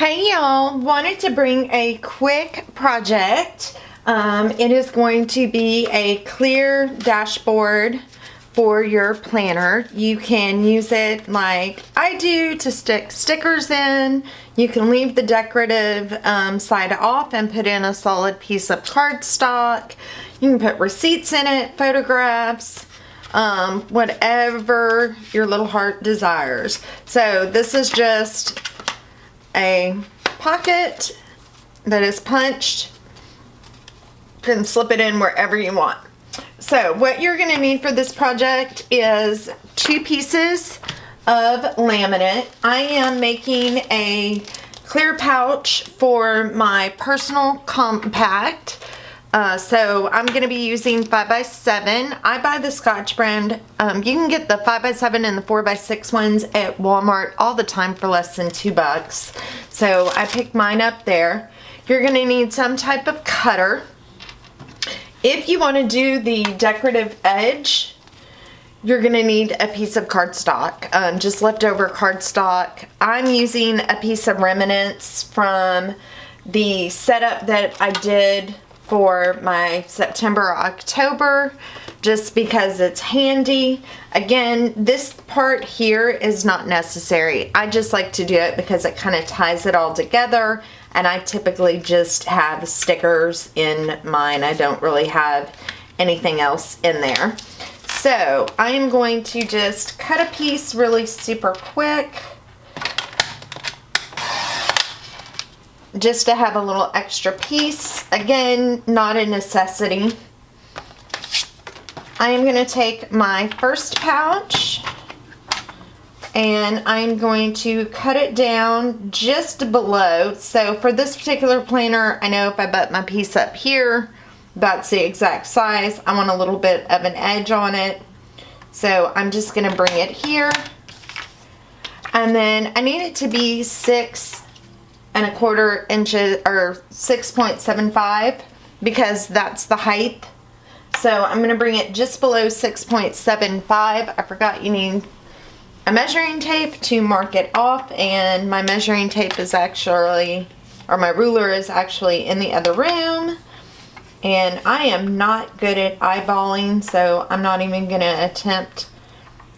Hey y'all, wanted to bring a quick project. It is going to be a clear dashboard for your planner. You can use it like I do to stick stickers in. You can leave the decorative side off and put in a solid piece of cardstock. You can put receipts in it, photographs, whatever your little heart desires. So this is just a pocket that is punched. You can slip it in wherever you want. So what you're going to need for this project is 2 pieces of laminate. I am making a clear pouch for my personal compact. So I'm going to be using 5x7. I buy the Scotch brand. You can get the 5x7 and the 4x6 ones at Walmart all the time for less than $2. So I picked mine up there. You're going to need some type of cutter. If you want to do the decorative edge, you're going to need a piece of cardstock, just leftover cardstock. I'm using a piece of remnants from the setup that I did for my September or October, just because it's handy. Again, this part here is not necessary. I just like to do it because it kind of ties it all together, and I typically just have stickers in mine. I don't really have anything else in there. So I am going to just cut a piece really super quick, just to have a little extra piece. Again, not a necessity. I am going to take my first pouch and I'm going to cut it down just below. So for this particular planner, I know if I butt my piece up here, that's the exact size. I want a little bit of an edge on it. So I'm just going to bring it here. And then I need it to be 6¼ inches or 6.75 because that's the height. So I'm going to bring it just below 6.75. I forgot you need a measuring tape to mark it off, and my measuring tape is actually, or my ruler is actually in the other room, and I am not good at eyeballing, so I'm not even going to attempt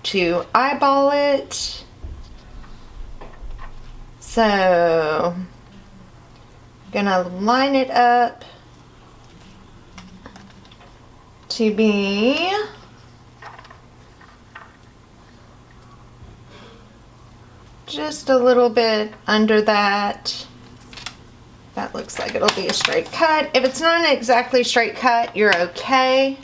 to eyeball it. So gonna line it up to be just a little bit under that. That looks like it'll be a straight cut. If it's not an exactly straight cut, you're okay.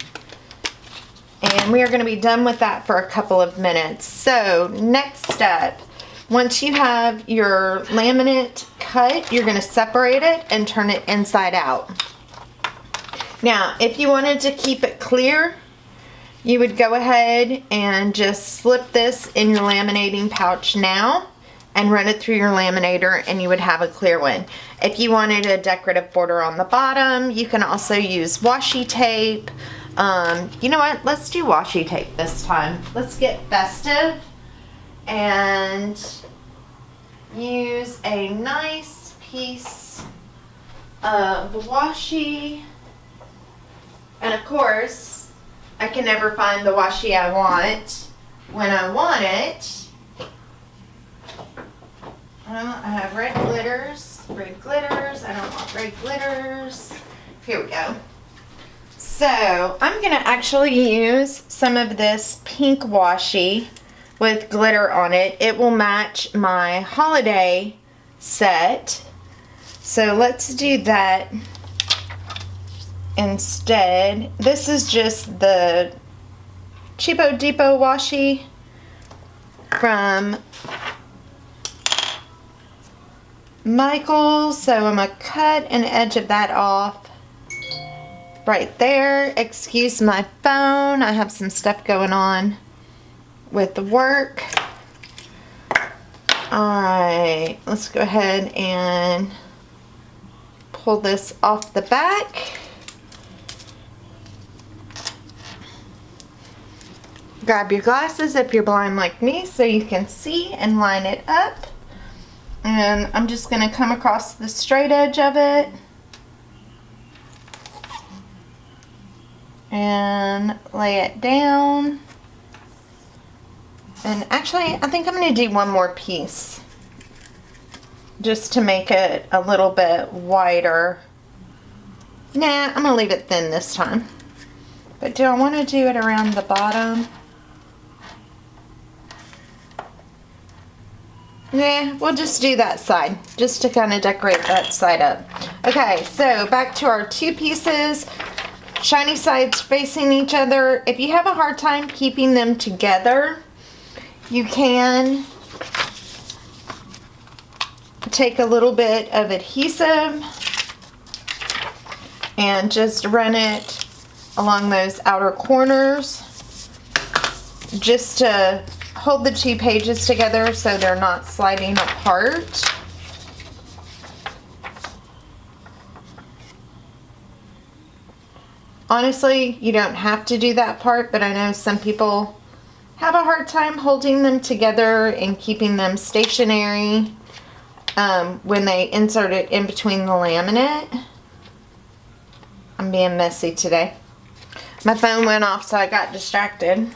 And we are going to be done with that for a couple of minutes. So next step, once you have your laminate cut, you're going to separate it and turn it inside out. Now, if you wanted to keep it clear, you would go ahead and just slip this in your laminating pouch now and run it through your laminator, and you would have a clear one. If you wanted a decorative border on the bottom, you can also use washi tape. You know what? Let's do washi tape this time. Let's get festive and use a nice piece of washi. And of course, I can never find the washi I want when I want it. Well, I have red glitters. I don't want red glitters. Here we go. So I'm going to actually use some of this pink washi with glitter on it. It will match my holiday set. So let's do that instead. This is just the Cheapo Depot washi from Michaels. So I'm going to cut an edge of that off right there. Excuse my phone. I have some stuff going on with the work. Alright, let's go ahead and pull this off the back. Grab your glasses if you're blind like me so you can see and line it up. And I'm just going to come across the straight edge of it and lay it down. And actually, I think I'm going to do one more piece just to make it a little bit wider. Nah, I'm going to leave it thin this time. But do I want to do it around the bottom? Yeah, we'll just do that side, just to kind of decorate that side up. Okay, so back to our two pieces, shiny sides facing each other. If you have a hard time keeping them together, you can take a little bit of adhesive and just run it along those outer corners just to hold the two pages together so they're not sliding apart. Honestly, you don't have to do that part, but I know some people have a hard time holding them together and keeping them stationary when they insert it in between the laminate. I'm being messy today. My phone went off, so I got distracted.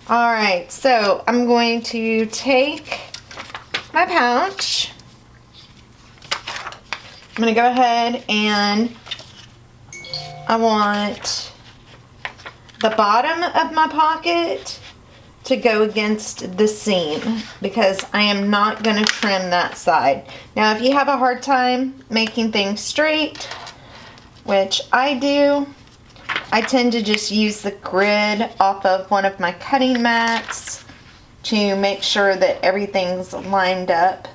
Alright, so I'm going to take my pouch. I'm going to go ahead and I want the bottom of my pocket to go against the seam because I am not going to trim that side. Now, if you have a hard time making things straight, which I do, I tend to just use the grid off of one of my cutting mats to make sure that everything's lined up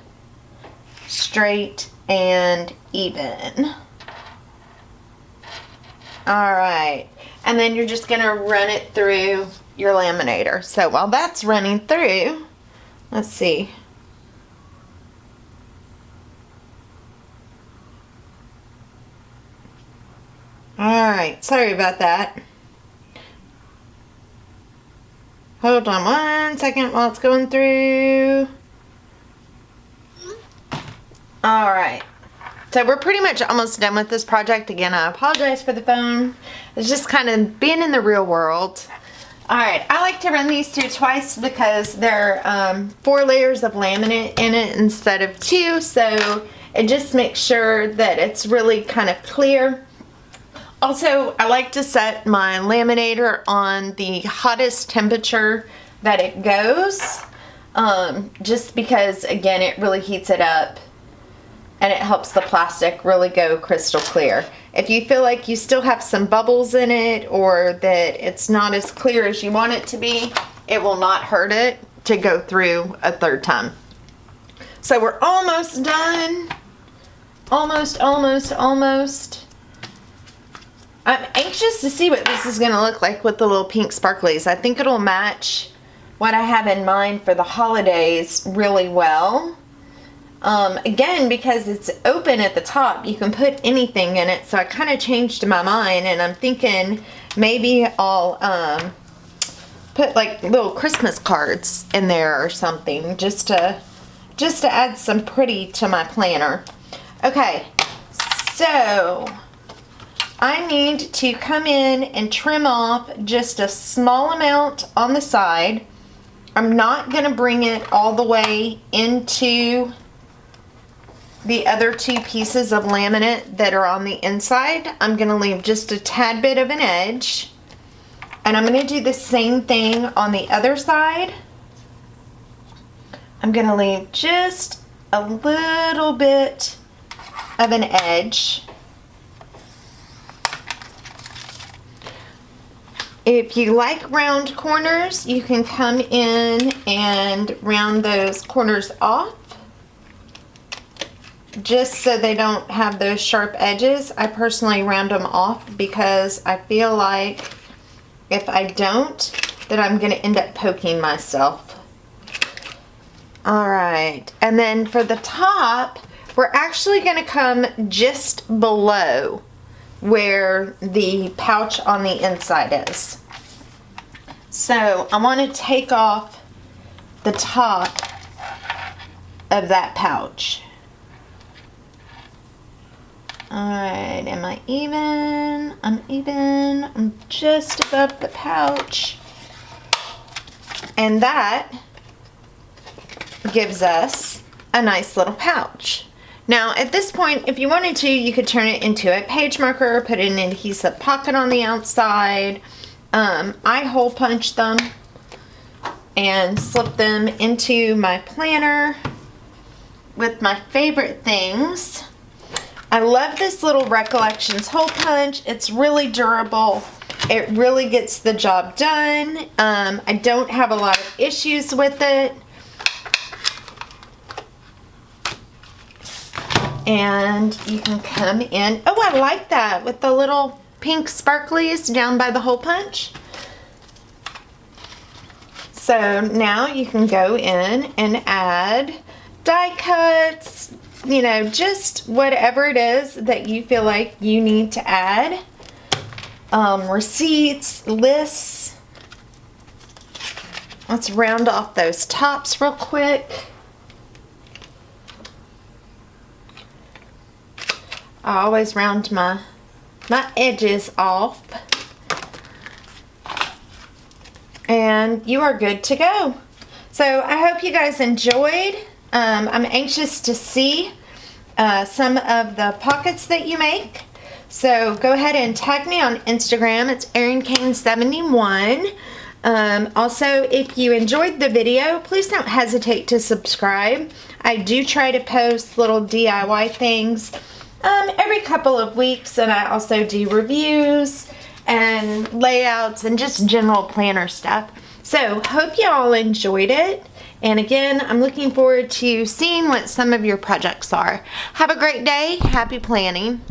straight and even. Alright, and then you're just going to run it through your laminator. So while that's running through, let's see. Alright, sorry about that. Hold on one second while it's going through. Alright, so we're pretty much almost done with this project. Again, I apologize for the phone. It's just kind of being in the real world. Alright, I like to run these through twice because there are 4 layers of laminate in it instead of 2, so it just makes sure that it's really kind of clear. Also, I like to set my laminator on the hottest temperature that it goes, just because, again, it really heats it up and it helps the plastic really go crystal clear. If you feel like you still have some bubbles in it or that it's not as clear as you want it to be, it will not hurt it to go through a third time. So we're almost done. Almost. I'm anxious to see what this is going to look like with the little pink sparklies. I think it'll match what I have in mind for the holidays really well. Again, because it's open at the top, you can put anything in it. So I kind of changed my mind, and I'm thinking maybe I'll put like little Christmas cards in there or something just to add some pretty to my planner. Okay, so I need to come in and trim off just a small amount on the side. I'm not going to bring it all the way into the other 2 pieces of laminate that are on the inside. I'm going to leave just a tad bit of an edge. And I'm going to do the same thing on the other side. I'm going to leave just a little bit of an edge. If you like round corners, you can come in and round those corners off just so they don't have those sharp edges. I personally round them off because I feel like if I don't, then I'm going to end up poking myself. Alright, and then for the top, we're actually going to come just below where the pouch on the inside is. So I want to take off the top of that pouch. Alright, am I even? I'm even. I'm just above the pouch. And that gives us a nice little pouch. Now at this point, if you wanted to, you could turn it into a page marker, put an adhesive pocket on the outside. I hole punch them and slip them into my planner with my favorite things. I love this little Recollections hole punch. It's really durable. It really gets the job done. I don't have a lot of issues with it. And you can come in. Oh, I like that with the little pink sparklies down by the hole punch. So now you can go in and add die cuts, you know, just whatever it is that you feel like you need to add. Receipts, lists. Let's round off those tops real quick. I always round my edges off. And you are good to go. So I hope you guys enjoyed. I'm anxious to see some of the pockets that you make. So go ahead and tag me on Instagram. It's ErinCane71. Also, if you enjoyed the video, please don't hesitate to subscribe. I do try to post little DIY things every couple of weeks, and I also do reviews and layouts and just general planner stuff. So hope you all enjoyed it. And again, I'm looking forward to seeing what some of your projects are. Have a great day. Happy planning.